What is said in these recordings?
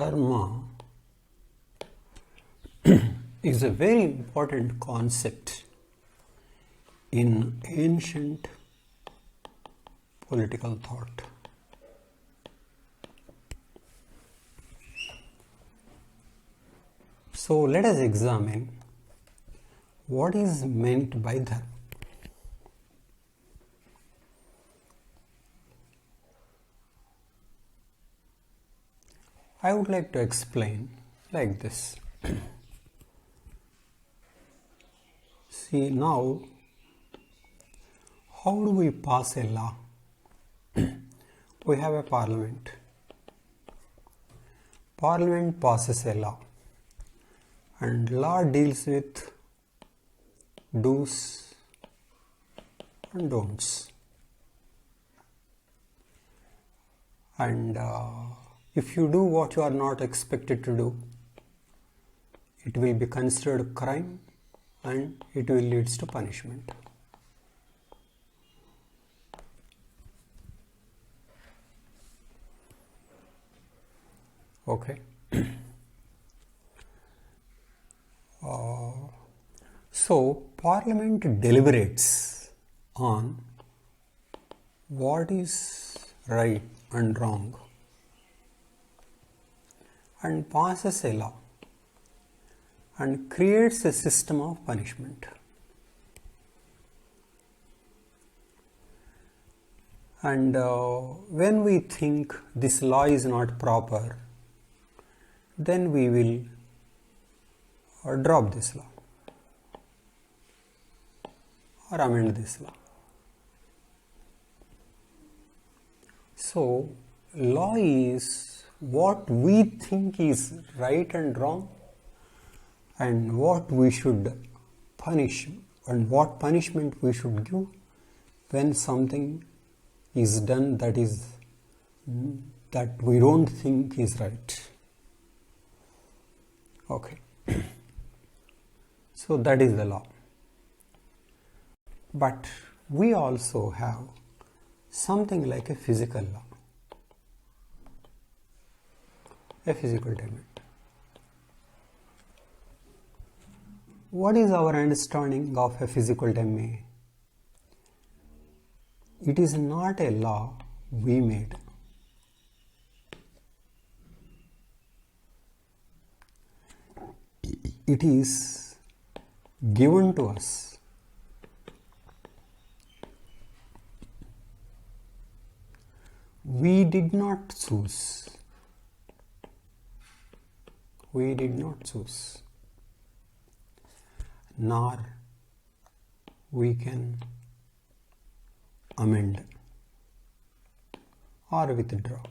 Dharma is a very important concept in ancient political thought. So let us examine what is meant by dharma. I would like to explain like this. See, now, how do we pass a law? We have a parliament. Parliament passes a law, and law deals with do's and don'ts. And if you do what you are not expected to do, it will be considered crime and it will lead to punishment. Okay. So, Parliament deliberates on what is right and wrong and passes a law and creates a system of punishment. And when we think this law is not proper, then we will drop this law or amend this law. So, law is what we think is right and wrong, and what we should punish and what punishment we should give when something is done that we don't think is right. Okay. So that is the law. But we also have something like a physical law, a physical element. What is our understanding of a physical domain? It is not a law we made. It is given to us. We did not choose. We did not choose. Nor we can amend or withdraw.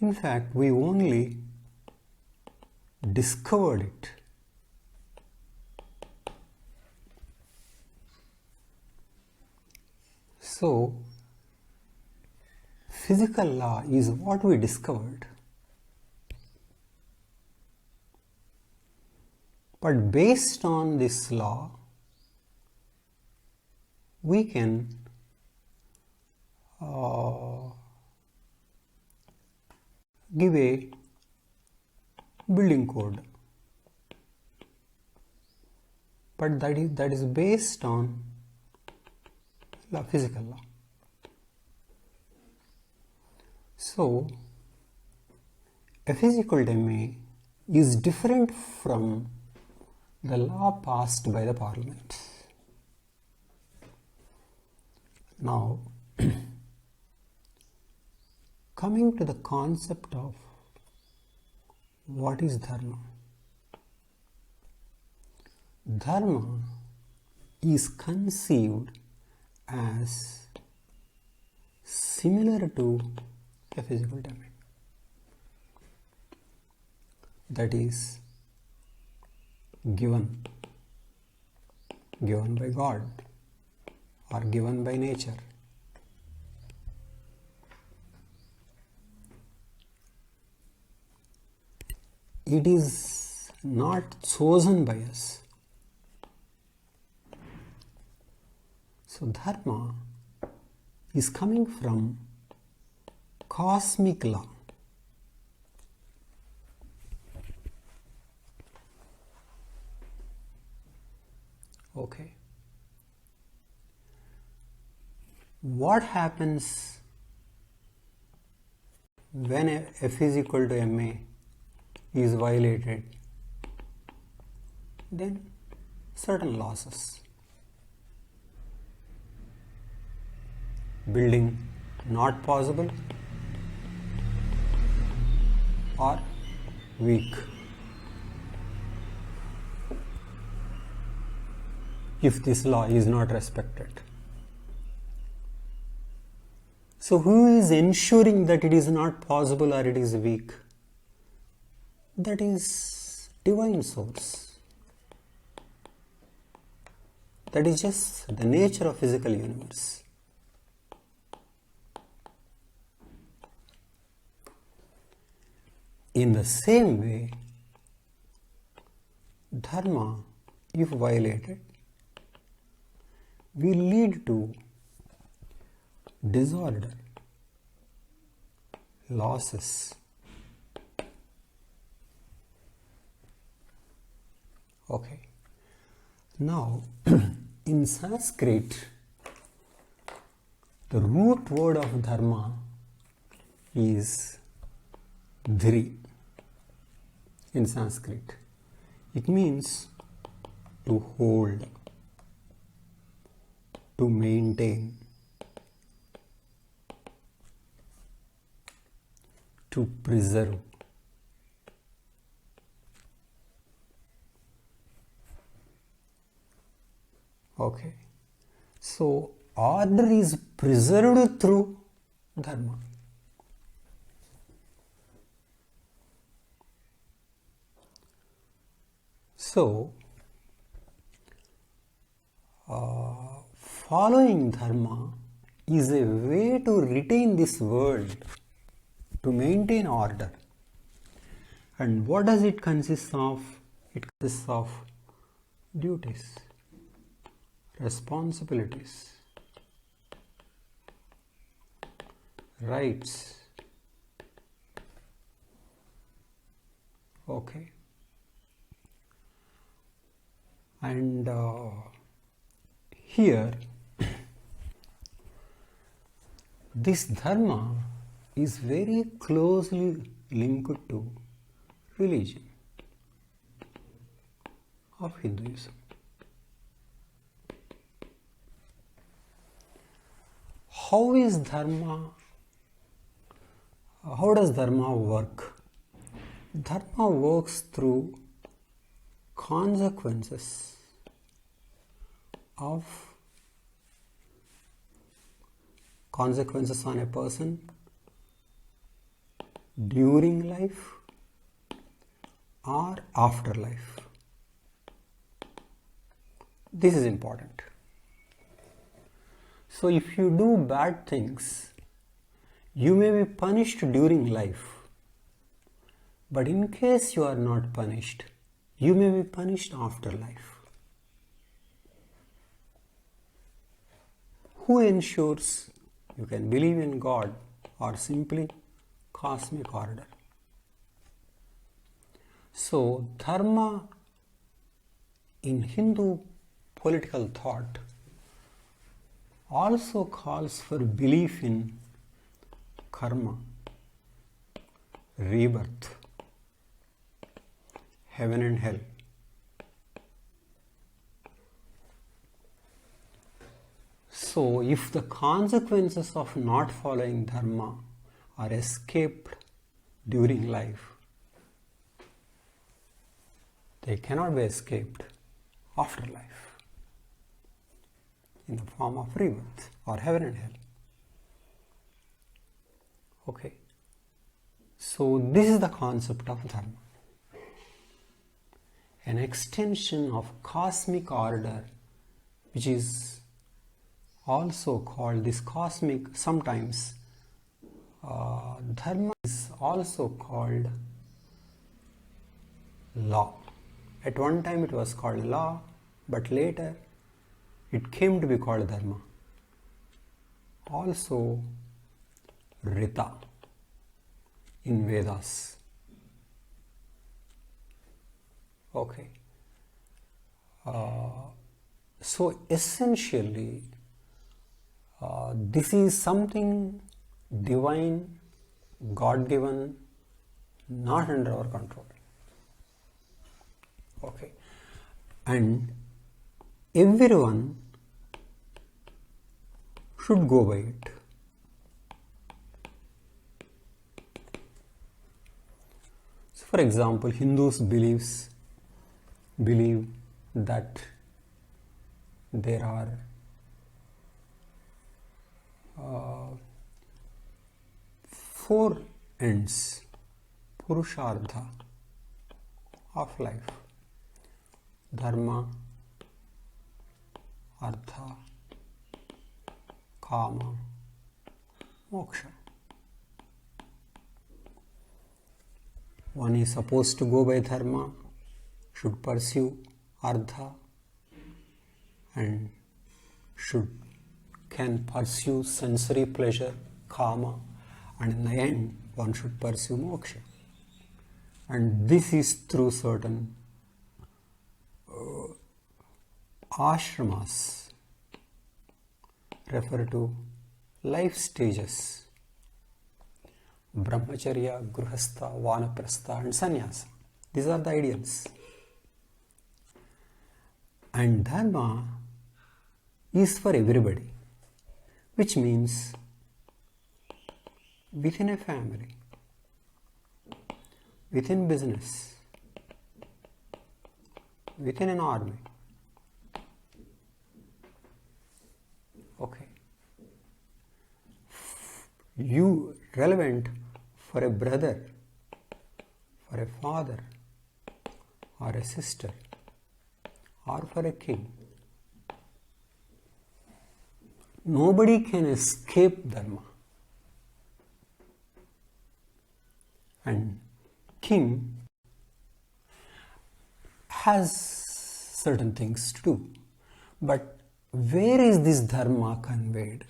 In fact, we only discovered it. So, physical law is what we discovered. But based on this law, we can give a building code. But that is based on physical law. So, a physical domain is different from the law passed by the Parliament. Now, coming to the concept of what is Dharma. Dharma is conceived as similar to a physical domain. That is given by God or given by nature. It is not chosen by us. So, Dharma is coming from cosmic law. Okay. What happens when F is equal to ma is violated? Then certain losses. Building not possible or weak. If this law is not respected. So who is ensuring that it is not possible or it is weak? That is divine source. That is just the nature of physical universe. In the same way, dharma, if violated, will lead to disorder, losses. Okay. Now, in Sanskrit, the root word of dharma is dhri in Sanskrit. It means to hold, to maintain, to preserve. Okay. So, order is preserved through dharma. So, following dharma is a way to retain this world, to maintain order. And what does it consist of? It consists of duties, responsibilities, rights. Okay. And here, this dharma is very closely linked to religion of Hinduism. How is dharma? How does dharma work? Dharma works through consequences on a person during life or after life. This is important. So if you do bad things, you may be punished during life. But in case you are not punished, you may be punished after life. Who ensures you can believe in God or simply cosmic order? So, dharma in Hindu political thought also calls for belief in karma, rebirth, heaven and hell. So, if the consequences of not following dharma are escaped during life, they cannot be escaped after life in the form of rebirth or heaven and hell. Okay. So, this is the concept of dharma. An extension of cosmic order, which is also called this cosmic, sometimes dharma is also called law. At one time it was called law, but later it came to be called dharma. Also Rita, in Vedas. Okay. So essentially, this is something divine, God-given, not under our control. Okay. And everyone should go by it. So for example, Hindus believe that there are four ends, purushartha of life: dharma, artha, kama, moksha. One is supposed to go by dharma, should pursue artha, and can pursue sensory pleasure, kama, and in the end one should pursue moksha. And this is through certain ashramas, refer to life stages: brahmacharya, grihastha, vanaprastha, and sannyasa. These are the ideals. And dharma is for everybody, which means within a family, within business, within an army. Okay. You relevant for a brother, for a father, or a sister, or for a king. Nobody can escape dharma. And king has certain things to do. But where is this dharma conveyed?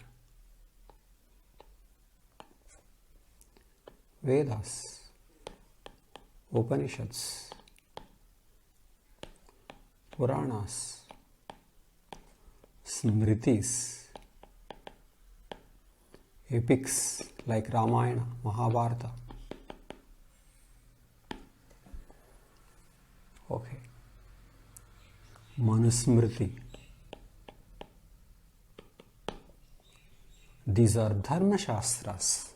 Vedas, Upanishads, Puranas, Smritis, epics like Ramayana, Mahabharata. Okay. Manusmriti. These are Dharma Shastras.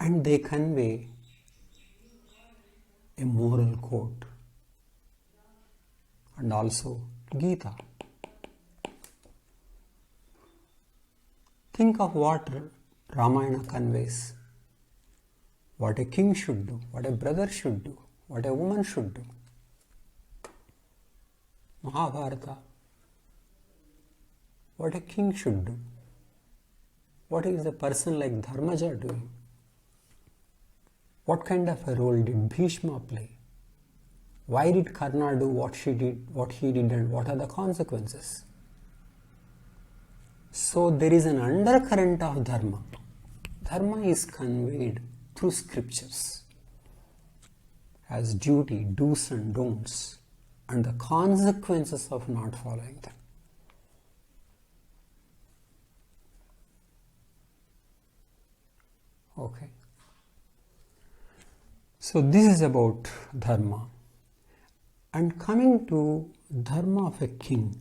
And they convey a moral code. And also Gita. Think of what Ramayana conveys. What a king should do, what a brother should do, what a woman should do. Mahabharata, what a king should do. What is a person like Dharmaja doing? What kind of a role did Bhishma play? Why did Karna do what he did, and what are the consequences? So there is an undercurrent of dharma. Dharma is conveyed through scriptures as duty, do's and don'ts, and the consequences of not following them. Okay. So this is about dharma. And coming to dharma of a king.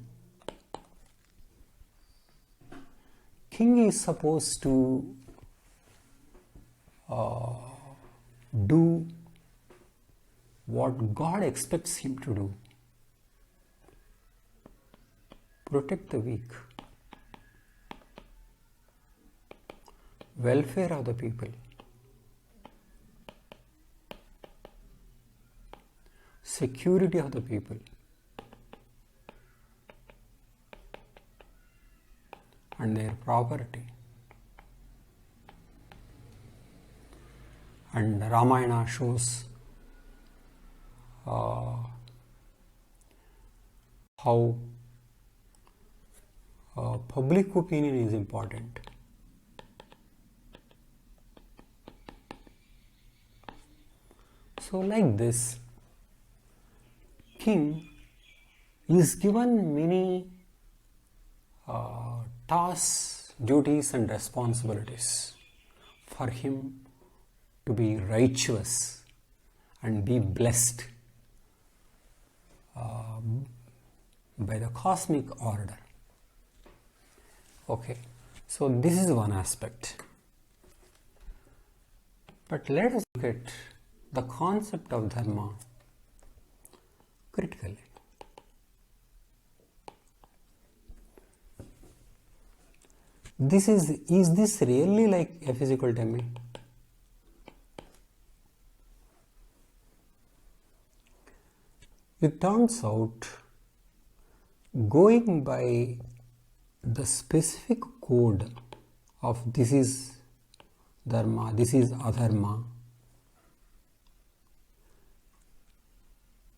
King is supposed to do what God expects him to do. Protect the weak. Welfare of the people. Security of the people. And their property. And Ramayana shows how public opinion is important. So like this, king is given many tasks, duties and responsibilities for him to be righteous and be blessed by the cosmic order. Okay, so this is one aspect. But let us look at the concept of dharma critically. Is this really like F is equal to ma? It turns out, going by the specific code of this is dharma, this is adharma,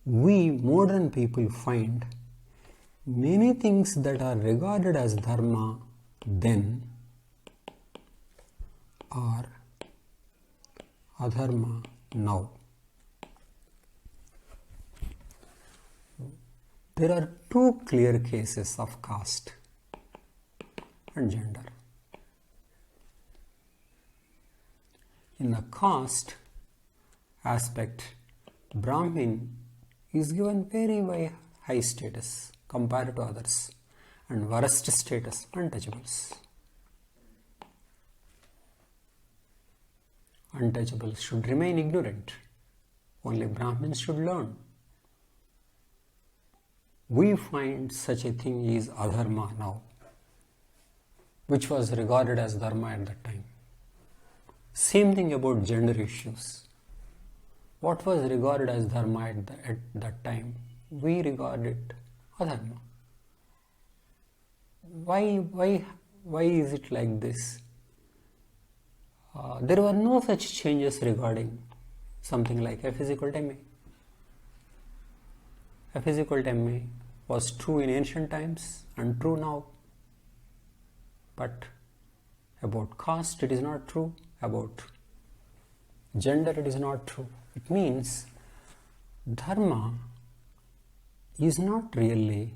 we modern people find many things that are regarded as dharma then are adharma now. There are two clear cases of caste and gender. In the caste aspect, Brahmin is given very high status compared to others, and worst status, untouchables. Untouchables should remain ignorant. Only Brahmins should learn. We find such a thing is adharma now, which was regarded as dharma at that time. Same thing about gender issues. What was regarded as dharma at that time, we regard it adharma. Why is it like this? There were no such changes regarding something like F is equal to ma. F is equal to ma was true in ancient times and true now. But about caste it is not true, about gender it is not true. It means dharma is not really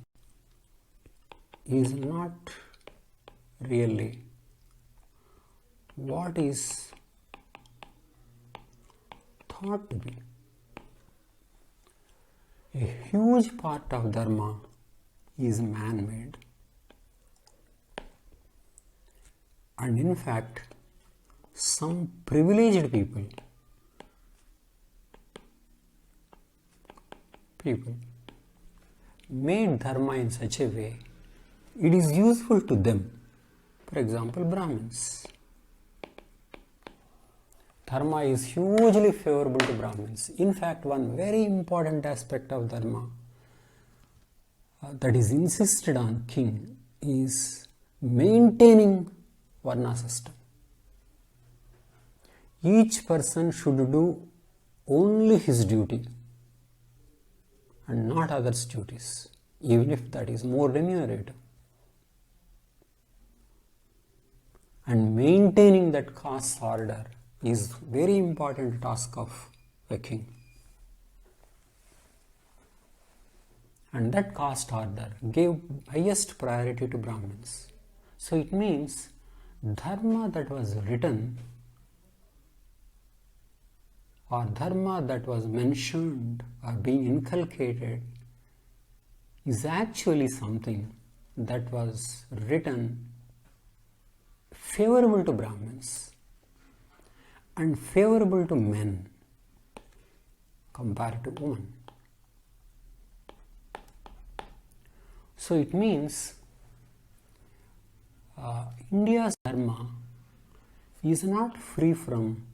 what is thought to be. A huge part of dharma is man-made, and in fact some privileged people made dharma in such a way it is useful to them. For example, Brahmins. Dharma is hugely favorable to Brahmins. In fact, one very important aspect of dharma that is insisted on king is maintaining varna system. Each person should do only his duty and not others' duties, even if that is more remunerative. And maintaining that caste order is very important task of a king. And that caste order gave highest priority to Brahmins. So it means dharma that was written or dharma that was mentioned or being inculcated is actually something that was written favorable to Brahmins and favorable to men compared to women. So it means India's dharma is not free from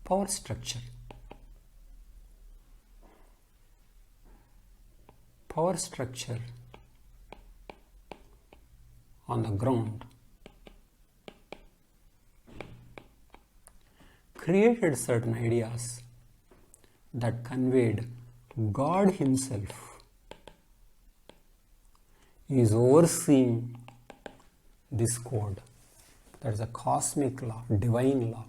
power structure. Power structure on the ground created certain ideas that conveyed God Himself is overseeing this code. That is a cosmic law, divine law.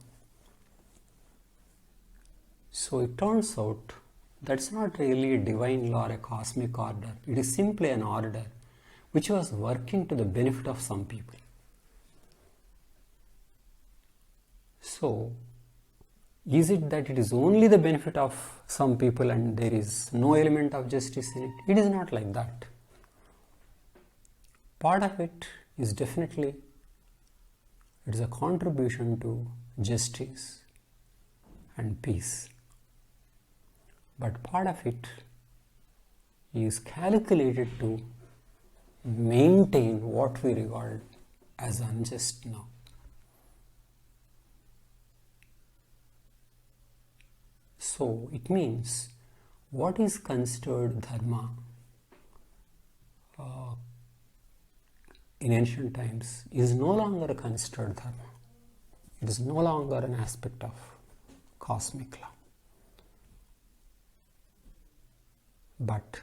So it turns out that's not really a divine law or a cosmic order. It is simply an order which was working to the benefit of some people. So, is it that it is only the benefit of some people and there is no element of justice in it? It is not like that. Part of it is definitely, it is a contribution to justice and peace. But part of it is calculated to maintain what we regard as unjust now. So it means what is considered dharma in ancient times is no longer considered dharma. It is no longer an aspect of cosmic law. But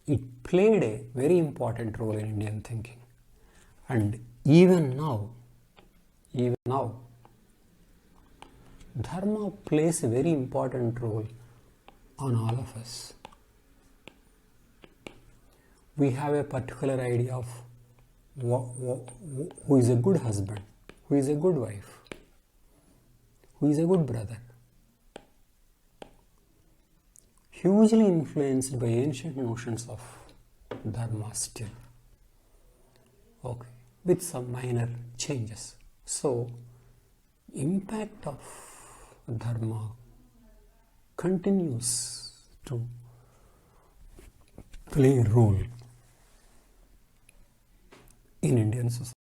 it played a very important role in Indian thinking. And even now, Dharma plays a very important role on all of us. We have a particular idea of who is a good husband, who is a good wife, who is a good brother. Hugely influenced by ancient notions of Dharma still. Okay, with some minor changes. So, impact of Dharma continues to play a role in Indian society.